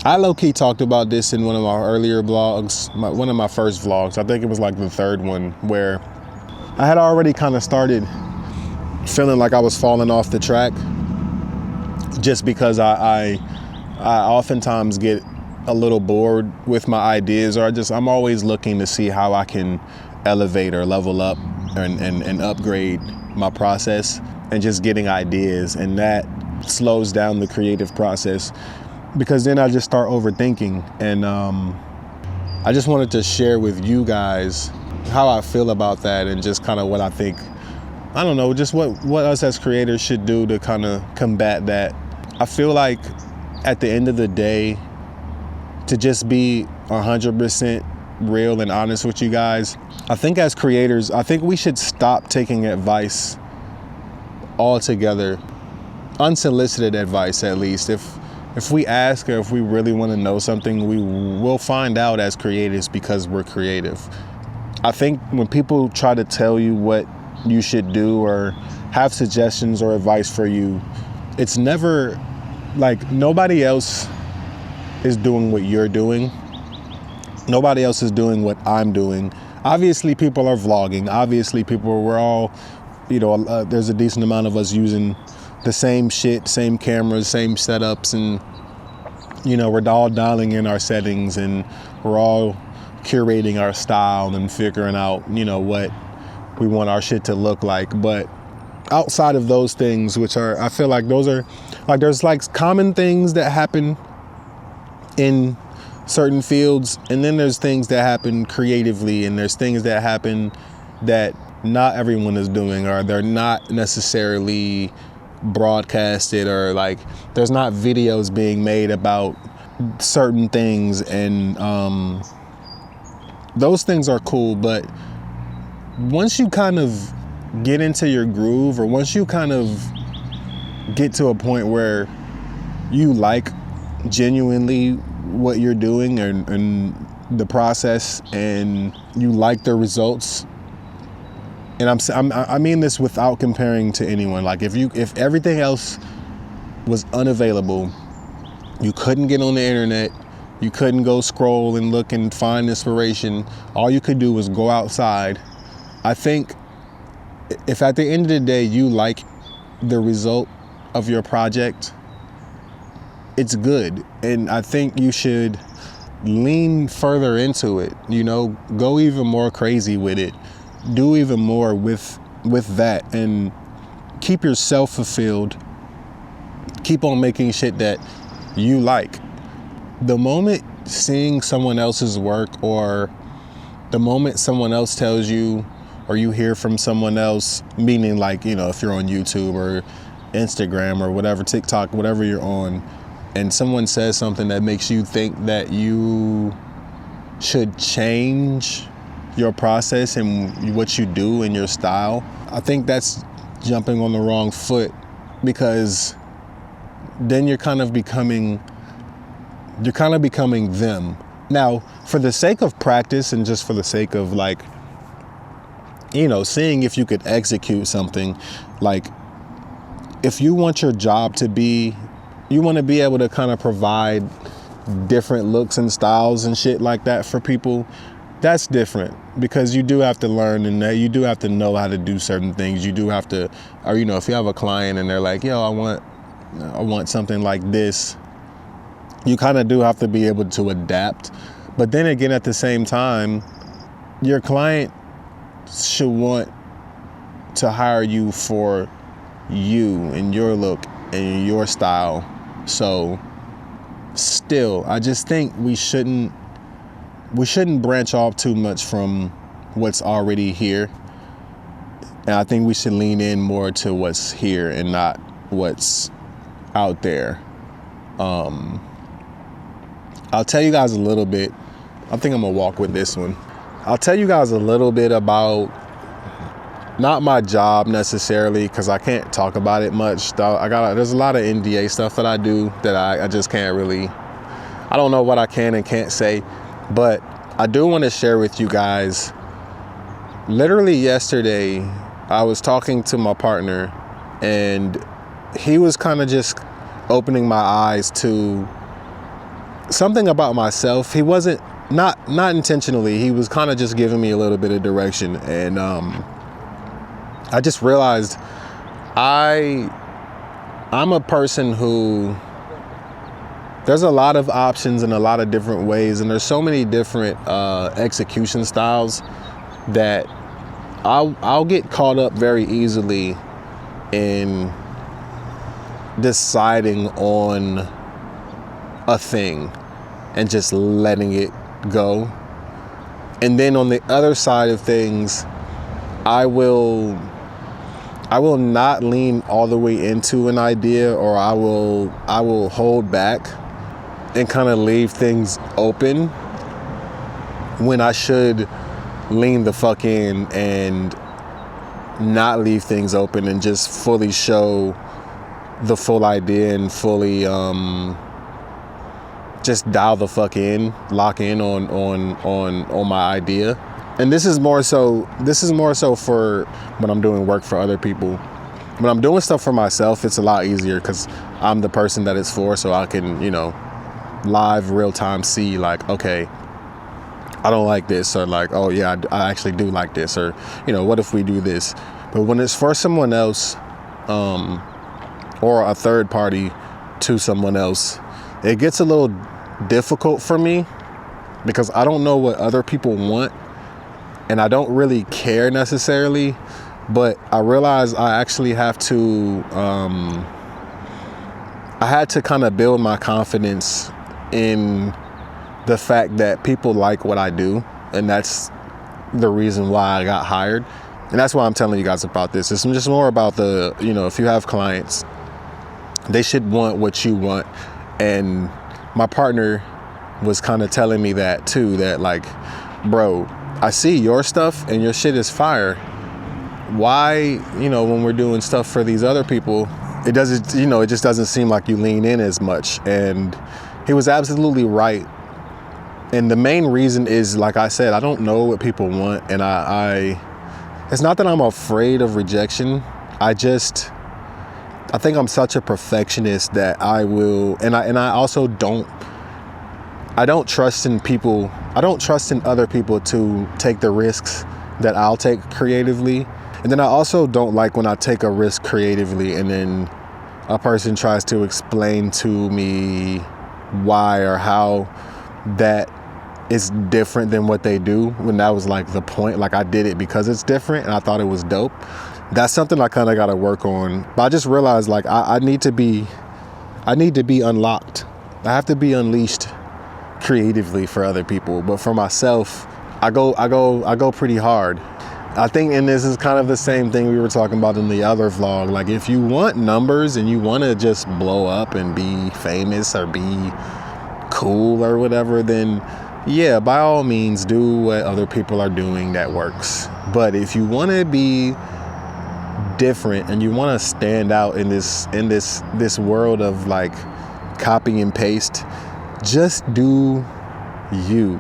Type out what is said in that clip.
I low-key talked about this in one of my earlier vlogs, one of my first vlogs. I think it was like the third one, where I had already kind of started feeling like I was falling off the track, just because I oftentimes get a little bored with my ideas, or I'm always looking to see how I can elevate or level up and upgrade my process, and just getting ideas, and that slows down the creative process, because then I just start overthinking. And I just wanted to share with you guys how I feel about that, and just kind of what I think, I don't know, just what us as creators should do to kind of combat that. I feel like at the end of the day, to just be 100% real and honest with you guys, I think as creators, I think we should stop taking advice altogether, unsolicited advice at least. If we ask, or if we really want to know something, we will find out as creators, because we're creative. I think when people try to tell you what you should do, or have suggestions or advice for you, it's never like, nobody else is doing what you're doing. Nobody else is doing what I'm doing. Obviously people are vlogging. Obviously we're all, there's a decent amount of us using the same shit, same cameras, same setups, and we're all dialing in our settings, and we're all curating our style and figuring out what we want our shit to look like. But outside of those things, which are, I feel like those are like, there's like common things that happen in certain fields, and then there's things that happen creatively, and there's things that happen that not everyone is doing, or they're not necessarily broadcasted, or like there's not videos being made about certain things. And those things are cool, but once you kind of get into your groove, or once you kind of get to a point where you like genuinely what you're doing, and the process, and you like the results, and I mean this without comparing to anyone. Like if everything else was unavailable, you couldn't get on the internet, you couldn't go scroll and look and find inspiration, all you could do was go outside. I think if at the end of the day you like the result of your project, it's good. And I think you should lean further into it, go even more crazy with it, do even more with that, and keep yourself fulfilled. Keep on making shit that you like. The moment seeing someone else's work, or the moment someone else tells you, or you hear from someone else, meaning like, if you're on YouTube or Instagram or whatever, TikTok, whatever you're on, and someone says something that makes you think that you should change your process and what you do and your style, I think that's jumping on the wrong foot, because then you're kind of becoming them. Now, for the sake of practice, and just for the sake of like, seeing if you could execute something, like if you want your job to be, you want to be able to kind of provide different looks and styles and shit like that for people, that's different, because you do have to learn, and you do have to know how to do certain things. You do have to, or if you have a client and they're like, yo, I want something like this, you kind of do have to be able to adapt. But then again, at the same time, your client should want to hire you for you and your look and your style. So still, I just think we shouldn't branch off too much from what's already here. And I think we should lean in more to what's here and not what's out there. I'll tell you guys a little bit. I think I'm gonna walk with this one. I'll tell you guys a little bit about, not my job necessarily, because I can't talk about it much. There's a lot of NDA stuff that I do that I just can't really, I don't know what I can and can't say. But I do want to share with you guys, literally yesterday, I was talking to my partner, and he was kind of just opening my eyes to something about myself. He wasn't, not intentionally, he was kind of just giving me a little bit of direction. And I just realized I'm a person who, there's a lot of options and a lot of different ways, and there's so many different execution styles that I'll get caught up very easily in deciding on a thing and just letting it go. And then on the other side of things, I will not lean all the way into an idea, or I will hold back and kind of leave things open when I should lean the fuck in and not leave things open and just fully show the full idea and fully just dial the fuck in, lock in on my idea. And this is more so for when I'm doing work for other people. When I'm doing stuff for myself, it's a lot easier because I'm the person that it's for, so I can, live real time see like, okay, I don't like this, or like, oh yeah, I actually do like this, or what if we do this? But when it's for someone else, or a third party to someone else, it gets a little difficult for me because I don't know what other people want, and I don't really care necessarily. But I realize I actually have to I had to kind of build my confidence in the fact that people like what I do, and that's the reason why I got hired. And that's why I'm telling you guys about this. It's just more about the, if you have clients, they should want what you want. And my partner was kind of telling me that too, that like, bro, I see your stuff and your shit is fire. Why, when we're doing stuff for these other people, it doesn't, it just doesn't seem like you lean in as much. And he was absolutely right. And the main reason is, like I said, I don't know what people want. And it's not that I'm afraid of rejection. I think I'm such a perfectionist that I will, and I also don't trust in people. I don't trust in other people to take the risks that I'll take creatively. And then I also don't like when I take a risk creatively and then a person tries to explain to me why or how that is different than what they do, when that was like the point. Like, I did it because it's different and I thought it was dope. That's something I kind of got to work on. But I just realized, like, I need to be unlocked. I have to be unleashed creatively for other people. But for myself, I go pretty hard. I think, and this is kind of the same thing we were talking about in the other vlog. Like, if you want numbers and you want to just blow up and be famous or be cool or whatever, then yeah, by all means, do what other people are doing that works. But if you want to be different and you want to stand out in this world of like copy and paste, just do you.